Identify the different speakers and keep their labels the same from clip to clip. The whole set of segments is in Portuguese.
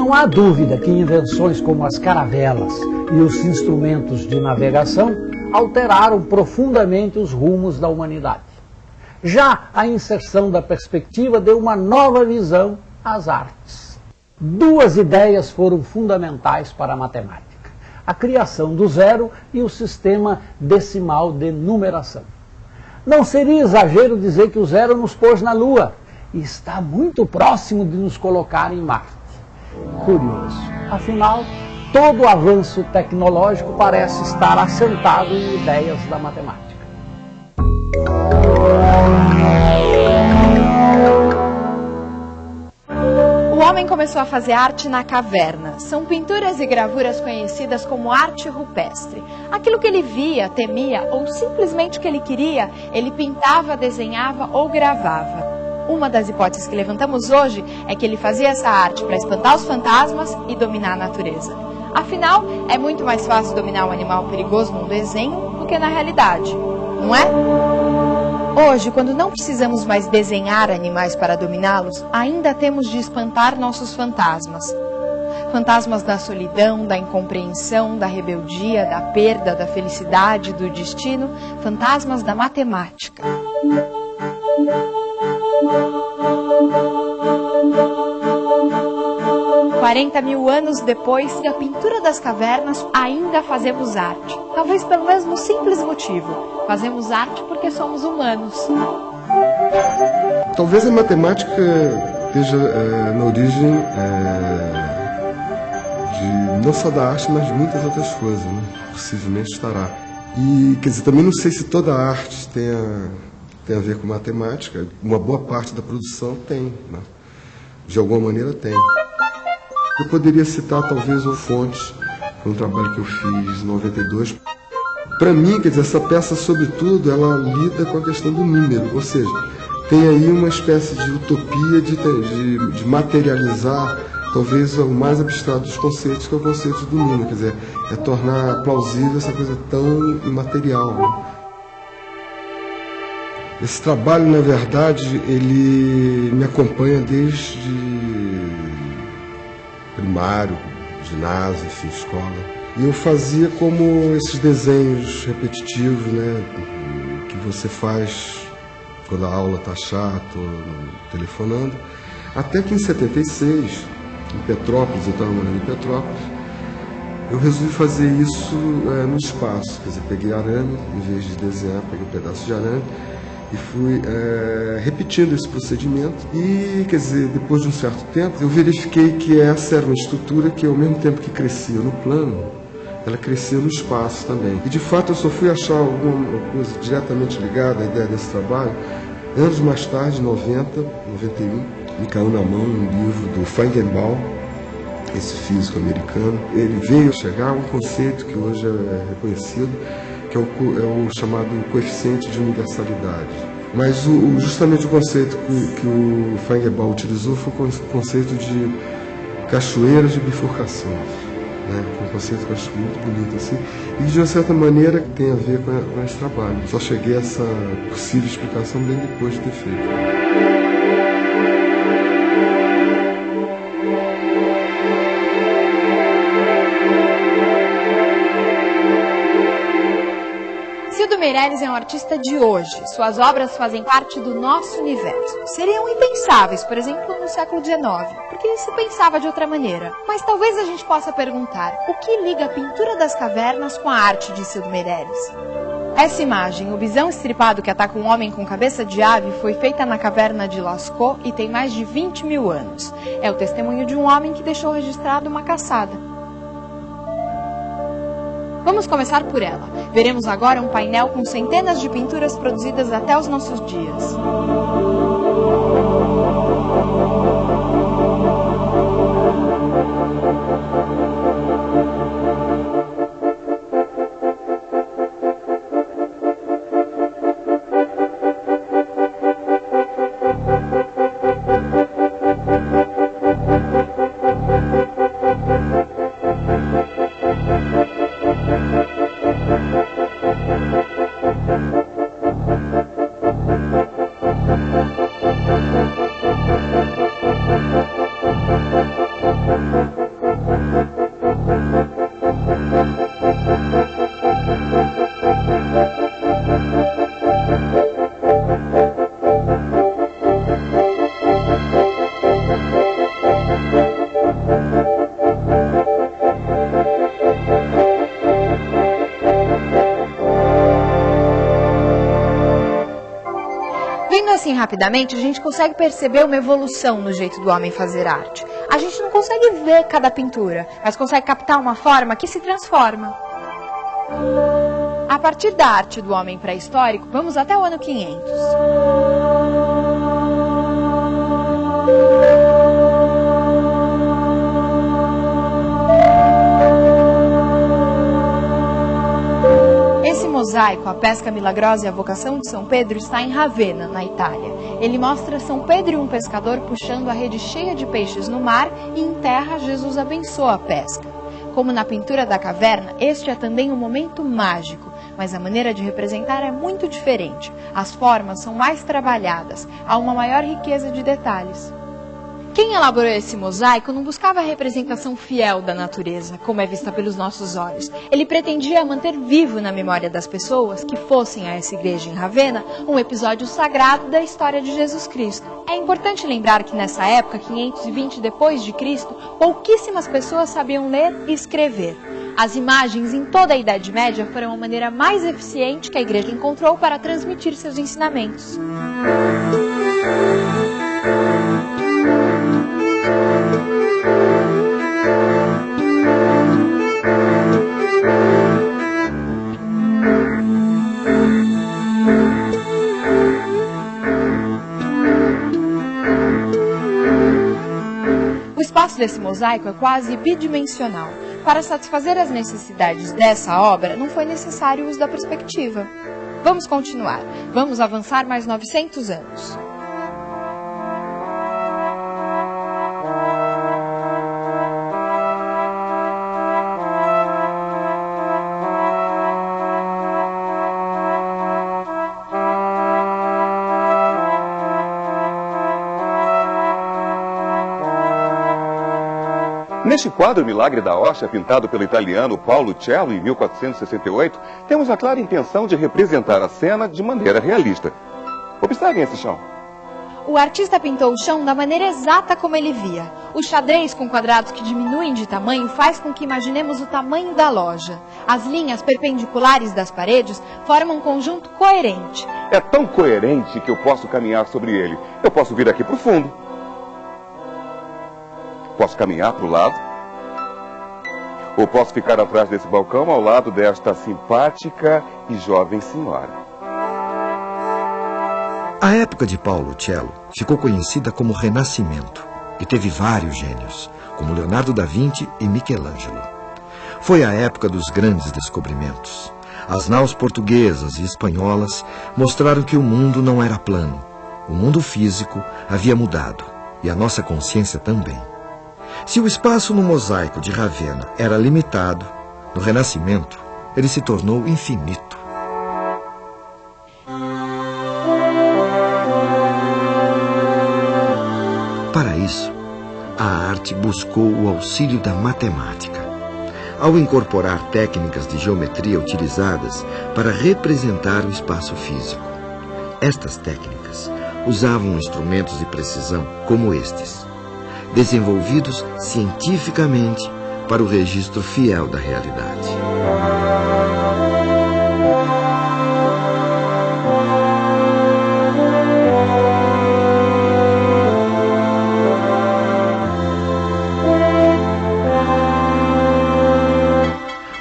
Speaker 1: Não há dúvida que invenções como as caravelas e os instrumentos de navegação alteraram profundamente os rumos da humanidade. Já a inserção da perspectiva deu uma nova visão às artes. Duas ideias foram fundamentais para a matemática: a criação do zero e o sistema decimal de numeração. Não seria exagero dizer que o zero nos pôs na Lua e está muito próximo de nos colocar em Marte. Curioso. Afinal, todo o avanço tecnológico parece estar assentado em ideias da matemática.
Speaker 2: O homem começou a fazer arte na caverna. São pinturas e gravuras conhecidas como arte rupestre. Aquilo que ele via, temia ou simplesmente que ele queria, ele pintava, desenhava ou gravava. Uma das hipóteses que levantamos hoje é que ele fazia essa arte para espantar os fantasmas e dominar a natureza. Afinal, é muito mais fácil dominar um animal perigoso num desenho do que na realidade, não é? Hoje, quando não precisamos mais desenhar animais para dominá-los, ainda temos de espantar nossos fantasmas. Fantasmas da solidão, da incompreensão, da rebeldia, da perda, da felicidade, do destino, fantasmas da matemática. 40 mil anos depois da pintura das cavernas, ainda fazemos arte. Talvez pelo mesmo simples motivo. Fazemos arte porque somos humanos.
Speaker 3: Talvez a matemática esteja na origem de não só da arte, mas de muitas outras coisas, né? Possivelmente estará. E, quer dizer, também não sei se toda a arte tem a ver com matemática. Uma boa parte da produção tem, né? De alguma maneira tem. Eu poderia citar talvez uma fonte, foi um trabalho que eu fiz em 92. Para mim, quer dizer, essa peça, sobretudo, ela lida com a questão do número, ou seja, tem aí uma espécie de utopia de materializar talvez o mais abstrato dos conceitos, que é o conceito do número, quer dizer, é tornar plausível essa coisa tão imaterial, né? Esse trabalho, na verdade, ele me acompanha desde primário, ginásio, enfim, escola. E eu fazia como esses desenhos repetitivos, né, que você faz quando a aula está chata ou telefonando. Até que em 76, em Petrópolis, eu estava morando em Petrópolis, eu resolvi fazer isso no espaço. Quer dizer, peguei arame, em vez de desenhar, peguei um pedaço de arame e fui repetindo esse procedimento. E, quer dizer, depois de um certo tempo, eu verifiquei que essa era uma estrutura que, ao mesmo tempo que crescia no plano, ela crescia no espaço também. E, de fato, eu só fui achar alguma coisa diretamente ligada à ideia desse trabalho anos mais tarde, em 90, 91, me caiu na mão um livro do Feigenbaum, esse físico americano. Ele veio chegar a um conceito que hoje é reconhecido, que é o chamado coeficiente de universalidade. Mas justamente o conceito que o Feigenbaum utilizou foi o conceito de cachoeiras de bifurcações, né? Um conceito que eu acho muito bonito assim, e de uma certa maneira tem a ver com esse trabalho. Só cheguei a essa possível explicação bem depois de ter feito.
Speaker 2: Meirelles é um artista de hoje. Suas obras fazem parte do nosso universo. Seriam impensáveis, por exemplo, no século XIX, porque se pensava de outra maneira. Mas talvez a gente possa perguntar, o que liga a pintura das cavernas com a arte de Cildo Meirelles? Essa imagem, o bisão estripado que ataca um homem com cabeça de ave, foi feita na caverna de Lascaux e tem mais de 20 mil anos. É o testemunho de um homem que deixou registrado uma caçada. Vamos começar por ela. Veremos agora um painel com centenas de pinturas produzidas até os nossos dias. Assim, rapidamente, a gente consegue perceber uma evolução no jeito do homem fazer arte. A gente não consegue ver cada pintura, mas consegue captar uma forma que se transforma. A partir da arte do homem pré-histórico, vamos até o ano 500. Esse mosaico, A Pesca Milagrosa e a Vocação de São Pedro, está em Ravenna, na Itália. Ele mostra São Pedro e um pescador puxando a rede cheia de peixes no mar e em terra Jesus abençoa a pesca. Como na pintura da caverna, este é também um momento mágico, mas a maneira de representar é muito diferente. As formas são mais trabalhadas, há uma maior riqueza de detalhes. Quem elaborou esse mosaico não buscava a representação fiel da natureza, como é vista pelos nossos olhos. Ele pretendia manter vivo na memória das pessoas que fossem a essa igreja em Ravenna um episódio sagrado da história de Jesus Cristo. É importante lembrar que nessa época, 520 depois de Cristo, pouquíssimas pessoas sabiam ler e escrever. As imagens em toda a Idade Média foram a maneira mais eficiente que a igreja encontrou para transmitir seus ensinamentos. O espaço desse mosaico é quase bidimensional. Para satisfazer as necessidades dessa obra, não foi necessário o uso da perspectiva. Vamos continuar. Vamos avançar mais 900 anos.
Speaker 4: Neste quadro Milagre da Hóstia, pintado pelo italiano Paolo Cello em 1468, temos a clara intenção de representar a cena de maneira realista. Observem esse chão.
Speaker 2: O artista pintou o chão da maneira exata como ele via. O xadrez com quadrados que diminuem de tamanho faz com que imaginemos o tamanho da loja. As linhas perpendiculares das paredes formam um conjunto coerente.
Speaker 4: É tão coerente que eu posso caminhar sobre ele. Eu posso vir aqui para o fundo. Posso caminhar para o lado. Ou posso ficar atrás desse balcão ao lado desta simpática e jovem senhora.
Speaker 5: A época de Paolo Cello ficou conhecida como Renascimento e teve vários gênios, como Leonardo da Vinci e Michelangelo. Foi a época dos grandes descobrimentos. As naus portuguesas e espanholas mostraram que o mundo não era plano. O mundo físico havia mudado e a nossa consciência também. Se o espaço no mosaico de Ravenna era limitado, no Renascimento ele se tornou infinito. Para isso, a arte buscou o auxílio da matemática, ao incorporar técnicas de geometria utilizadas para representar o espaço físico. Estas técnicas usavam instrumentos de precisão como estes, desenvolvidos cientificamente para o registro fiel da realidade.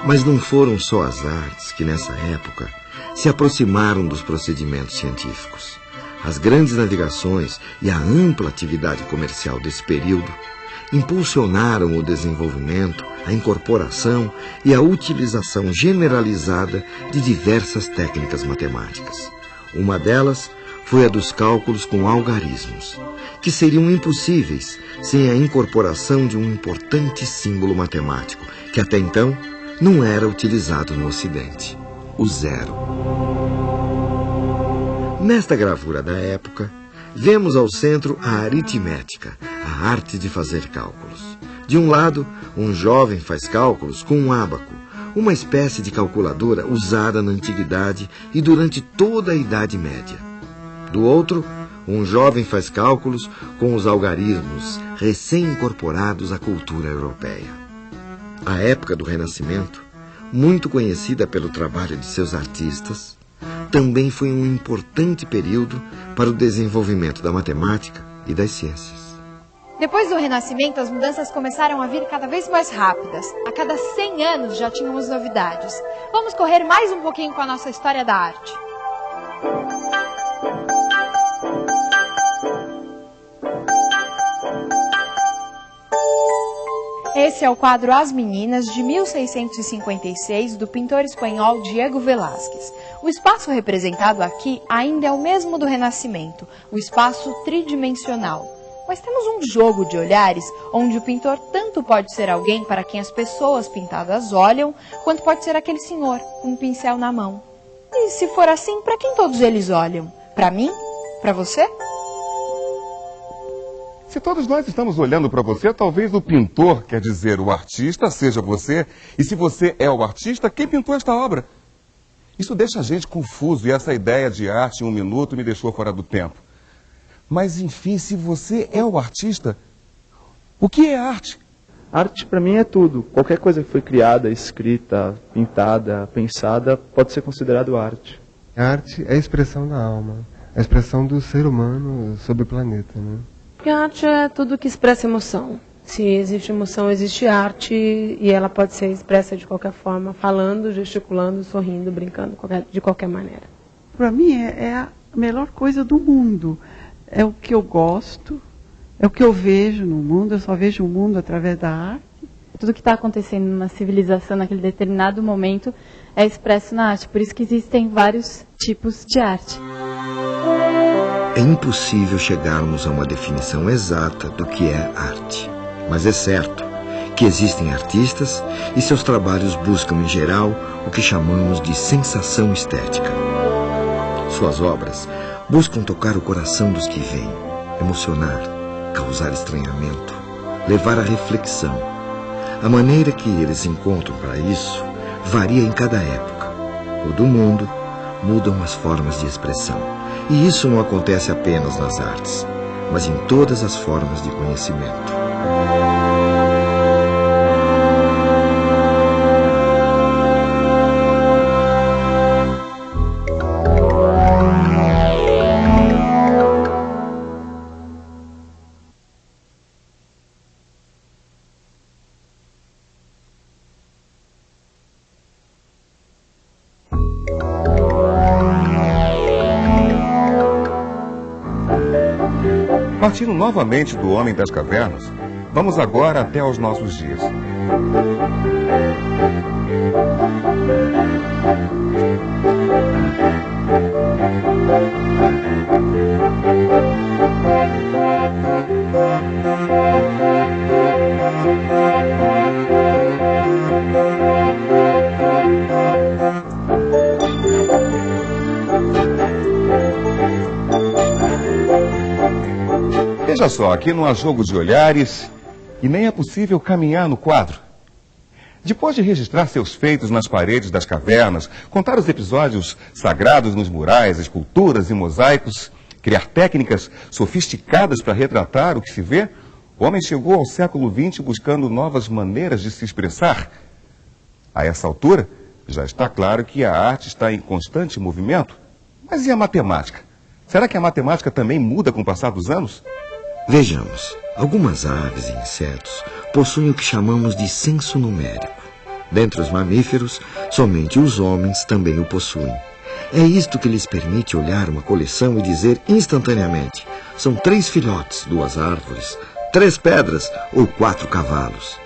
Speaker 5: Mas não foram só as artes que, nessa época, se aproximaram dos procedimentos científicos. As grandes navegações e a ampla atividade comercial desse período impulsionaram o desenvolvimento, a incorporação e a utilização generalizada de diversas técnicas matemáticas. Uma delas foi a dos cálculos com algarismos, que seriam impossíveis sem a incorporação de um importante símbolo matemático, que até então não era utilizado no Ocidente: o zero. Nesta gravura da época, vemos ao centro a aritmética, a arte de fazer cálculos. De um lado, um jovem faz cálculos com um ábaco, uma espécie de calculadora usada na antiguidade e durante toda a Idade Média. Do outro, um jovem faz cálculos com os algarismos recém-incorporados à cultura europeia. A época do Renascimento, muito conhecida pelo trabalho de seus artistas, também foi um importante período para o desenvolvimento da matemática e das ciências.
Speaker 2: Depois do Renascimento, as mudanças começaram a vir cada vez mais rápidas. A cada 100 anos já tínhamos novidades. Vamos correr mais um pouquinho com a nossa história da arte. Esse é o quadro As Meninas, de 1656, do pintor espanhol Diego Velázquez. O espaço representado aqui ainda é o mesmo do Renascimento, o espaço tridimensional. Mas temos um jogo de olhares, onde o pintor tanto pode ser alguém para quem as pessoas pintadas olham, quanto pode ser aquele senhor, com um pincel na mão. E se for assim, para quem todos eles olham? Para mim? Para você?
Speaker 4: Se todos nós estamos olhando para você, talvez o pintor, quer dizer, o artista, seja você. E se você é o artista, quem pintou esta obra? Isso deixa a gente confuso e essa ideia de arte em um minuto me deixou fora do tempo. Mas, enfim, se você é o artista, o que é arte?
Speaker 6: Arte, para mim, é tudo. Qualquer coisa que foi criada, escrita, pintada, pensada, pode ser considerado arte.
Speaker 7: A arte é a expressão da alma, a expressão do ser humano sobre o planeta, né?
Speaker 8: Porque a arte é tudo que expressa emoção. Se existe emoção, existe arte e ela pode ser expressa de qualquer forma, falando, gesticulando, sorrindo, brincando, de qualquer maneira.
Speaker 9: Para mim é a melhor coisa do mundo. É o que eu gosto, é o que eu vejo no mundo, eu só vejo o mundo através da arte.
Speaker 10: Tudo que está acontecendo na civilização naquele determinado momento é expresso na arte, por isso que existem vários tipos de arte.
Speaker 5: É impossível chegarmos a uma definição exata do que é arte. Mas é certo que existem artistas e seus trabalhos buscam, em geral, o que chamamos de sensação estética. Suas obras buscam tocar o coração dos que veem, emocionar, causar estranhamento, levar à reflexão. A maneira que eles encontram para isso varia em cada época. O do mundo mudam as formas de expressão. E isso não acontece apenas nas artes, mas em todas as formas de conhecimento.
Speaker 4: Partindo novamente do Homem das Cavernas, vamos agora até aos nossos dias. Veja só, aqui não há jogo de olhares e nem é possível caminhar no quadro. Depois de registrar seus feitos nas paredes das cavernas, contar os episódios sagrados nos murais, esculturas e mosaicos, criar técnicas sofisticadas para retratar o que se vê, o homem chegou ao século XX buscando novas maneiras de se expressar. A essa altura, já está claro que a arte está em constante movimento. Mas e a matemática? Será que a matemática também muda com o passar dos anos?
Speaker 5: Vejamos, algumas aves e insetos possuem o que chamamos de senso numérico. Dentre os mamíferos, somente os homens também o possuem. É isto que lhes permite olhar uma coleção e dizer instantaneamente: são 3 filhotes, 2 árvores, 3 pedras ou 4 cavalos.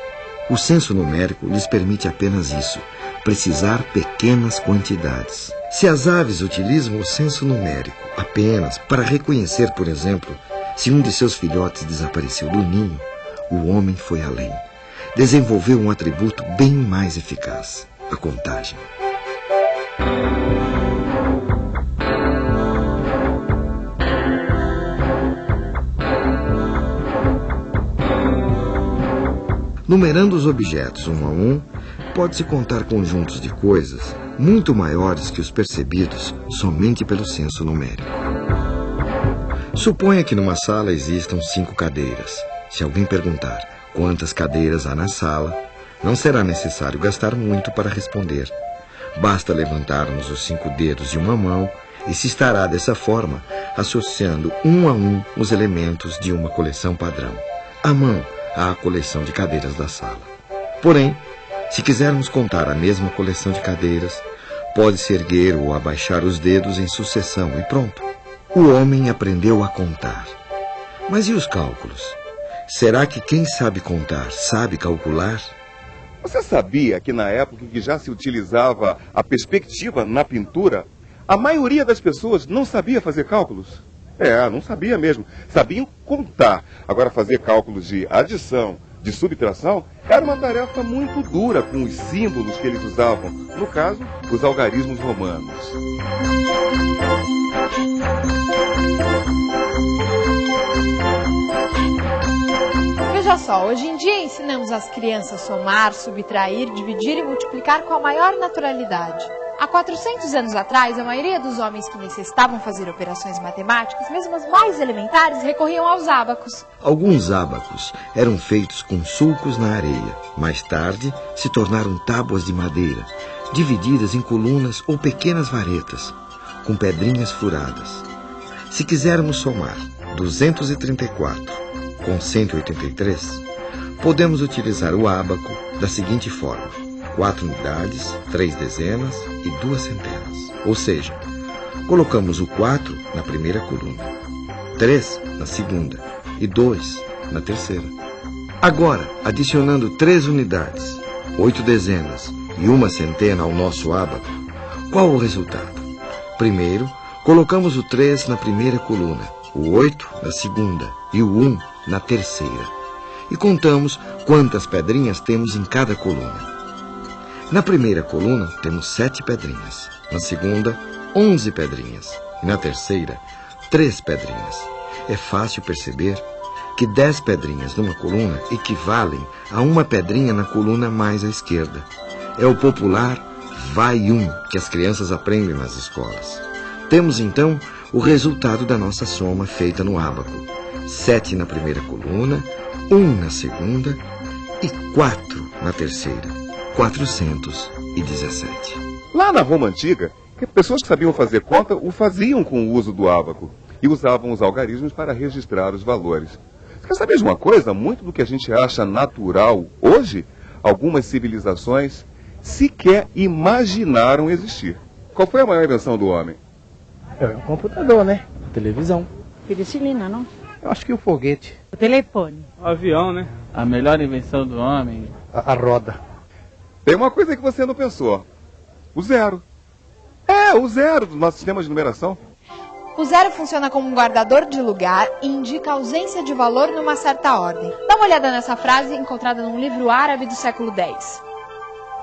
Speaker 5: O senso numérico lhes permite apenas isso, precisar pequenas quantidades. Se as aves utilizam o senso numérico apenas para reconhecer, por exemplo, se um de seus filhotes desapareceu do ninho, o homem foi além. Desenvolveu um atributo bem mais eficaz: a contagem. Numerando os objetos um a um, pode-se contar conjuntos de coisas muito maiores que os percebidos somente pelo senso numérico. Suponha que numa sala existam 5 cadeiras. Se alguém perguntar quantas cadeiras há na sala, não será necessário gastar muito para responder. Basta levantarmos os 5 dedos de uma mão e se estará dessa forma, associando um a um os elementos de uma coleção padrão. A mão à coleção de cadeiras da sala. Porém, se quisermos contar a mesma coleção de cadeiras, pode-se erguer ou abaixar os dedos em sucessão e pronto. O homem aprendeu a contar. Mas e os cálculos? Será que quem sabe contar sabe calcular?
Speaker 4: Você sabia que na época em que já se utilizava a perspectiva na pintura, a maioria das pessoas não sabia fazer cálculos? Não sabia mesmo. Sabiam contar. Agora, fazer cálculos de adição, de subtração, era uma tarefa muito dura com os símbolos que eles usavam. No caso, os algarismos romanos.
Speaker 2: Veja só, hoje em dia ensinamos as crianças a somar, subtrair, dividir e multiplicar com a maior naturalidade. Há 400 anos atrás, a maioria dos homens que necessitavam fazer operações matemáticas, mesmo as mais elementares, recorriam aos ábacos.
Speaker 5: Alguns ábacos eram feitos com sulcos na areia. Mais tarde, se tornaram tábuas de madeira, divididas em colunas ou pequenas varetas, com pedrinhas furadas. Se quisermos somar 234 com 183, podemos utilizar o ábaco da seguinte forma: 4 unidades, 3 dezenas e 2 centenas. Ou seja, colocamos o 4 na primeira coluna, 3 na segunda e 2 na terceira. Agora, adicionando 3 unidades, 8 dezenas e 1 centena ao nosso ábaco, qual o resultado? Primeiro, colocamos o 3 na primeira coluna, o 8 na segunda e o 1 na terceira. E contamos quantas pedrinhas temos em cada coluna. Na primeira coluna, temos 7 pedrinhas. Na segunda, 11 pedrinhas. E na terceira, 3 pedrinhas. É fácil perceber que 10 pedrinhas numa coluna equivalem a 1 pedrinha na coluna mais à esquerda. É o popular vai que as crianças aprendem nas escolas. Temos, então, o resultado da nossa soma feita no ábaco. 7 na primeira coluna, 1 na segunda e 4 na terceira. 417.
Speaker 4: Lá na Roma Antiga, pessoas que sabiam fazer conta o faziam com o uso do ábaco e usavam os algarismos para registrar os valores. Você quer saber de uma coisa? Muito do que a gente acha natural hoje, algumas civilizações sequer imaginaram existir. Qual foi a maior invenção do homem?
Speaker 11: É o computador, né? A televisão.
Speaker 12: Penicilina, não?
Speaker 11: Eu acho que o foguete.
Speaker 12: O telefone.
Speaker 13: O avião, né? A melhor invenção do homem.
Speaker 11: A roda.
Speaker 4: Tem uma coisa que você não pensou. O zero. O zero do nosso sistema de numeração.
Speaker 2: O zero funciona como um guardador de lugar e indica a ausência de valor numa certa ordem. Dá uma olhada nessa frase encontrada num livro árabe do século X.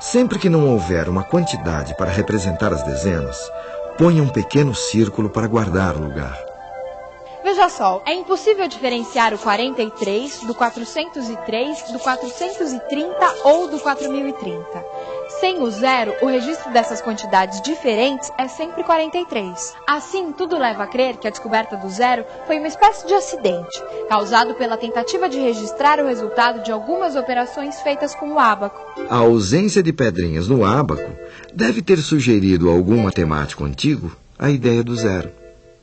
Speaker 5: Sempre que não houver uma quantidade para representar as dezenas, ponha um pequeno círculo para guardar o lugar.
Speaker 2: Veja só, é impossível diferenciar o 43 do 403, do 430 ou do 4030. Sem o zero, o registro dessas quantidades diferentes é sempre 43. Assim, tudo leva a crer que a descoberta do zero foi uma espécie de acidente, causado pela tentativa de registrar o resultado de algumas operações feitas com o ábaco.
Speaker 5: A ausência de pedrinhas no ábaco deve ter sugerido a algum matemático antigo a ideia do zero.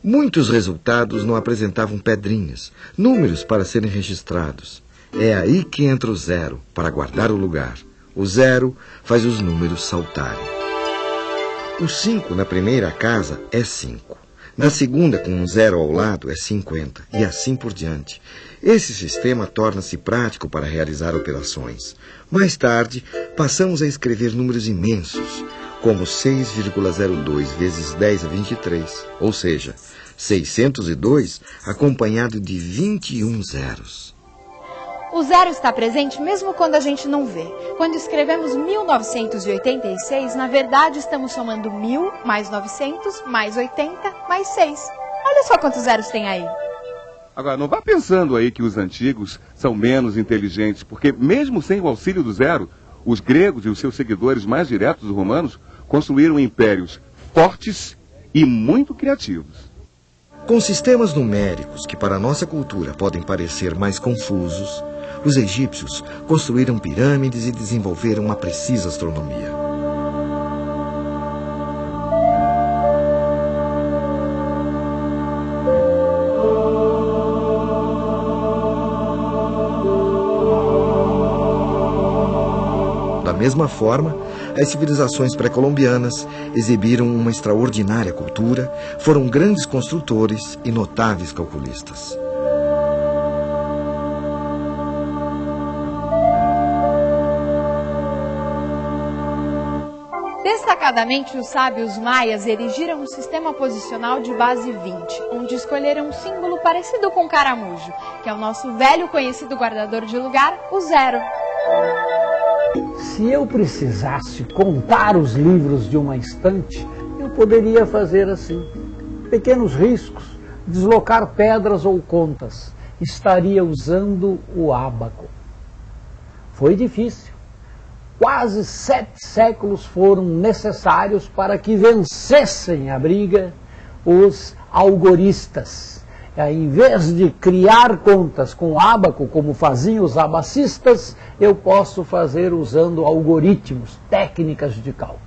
Speaker 5: Muitos resultados não apresentavam pedrinhas, números para serem registrados. É aí que entra o zero, para guardar o lugar. O zero faz os números saltarem. O 5 na primeira casa é 5. Na segunda, com um zero ao lado, é 50. E assim por diante. Esse sistema torna-se prático para realizar operações. Mais tarde, passamos a escrever números imensos, como 6,02 vezes 10 a 23, ou seja, 602 acompanhado de 21 zeros.
Speaker 2: O zero está presente mesmo quando a gente não vê. Quando escrevemos 1986, na verdade estamos somando 1000 mais 900 mais 80 mais 6. Olha só quantos zeros tem aí.
Speaker 4: Agora, não vá pensando aí que os antigos são menos inteligentes, porque mesmo sem o auxílio do zero, os gregos e os seus seguidores mais diretos, os romanos, construíram impérios fortes e muito criativos.
Speaker 5: Com sistemas numéricos que para a nossa cultura podem parecer mais confusos, os egípcios construíram pirâmides e desenvolveram uma precisa astronomia. mesma forma, as civilizações pré-colombianas exibiram uma extraordinária cultura, foram grandes construtores e notáveis calculistas.
Speaker 2: Destacadamente, os sábios maias erigiram um sistema posicional de base 20, onde escolheram um símbolo parecido com o caramujo, que é o nosso velho conhecido guardador de lugar, o zero.
Speaker 1: Se eu precisasse contar os livros de uma estante, eu poderia fazer assim. Pequenos riscos, deslocar pedras ou contas. Estaria usando o ábaco. Foi difícil. Quase 7 séculos foram necessários para que vencessem a briga os algoristas. Em vez de criar contas com ábaco, como faziam os abacistas, eu posso fazer usando algoritmos, técnicas de cálculo.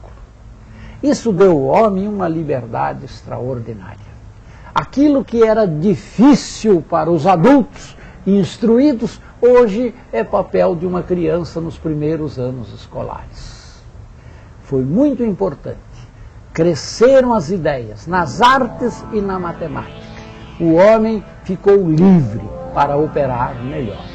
Speaker 1: Isso deu ao homem uma liberdade extraordinária. Aquilo que era difícil para os adultos instruídos, hoje é papel de uma criança nos primeiros anos escolares. Foi muito importante. Cresceram as ideias nas artes e na matemática. O homem ficou livre para operar melhor.